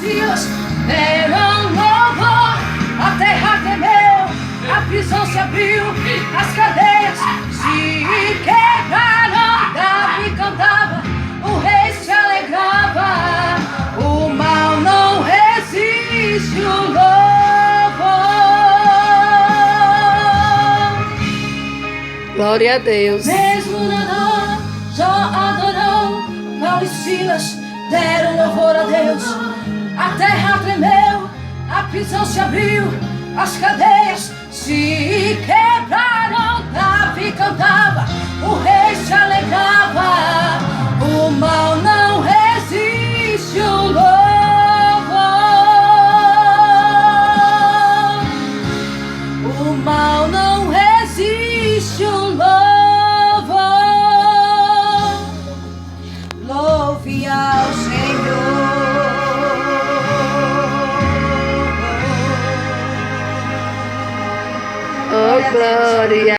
vazios deram louvor, a terra tremeu, a prisão se abriu, as cadeias se quebraram. Davi cantava, o rei se alegrava, o mal não resiste o louvor. Glória a Deus. Mesmo na dor, Jó adorou, Paulo e Silas deram louvor a Deus. A terra tremeu, a prisão se abriu, as cadeias se quebraram. Davi cantava, o rei se alegrava, o mal não resiste o louvor. O mal não resiste o louvor. Louve ao Senhor. Oh, glória.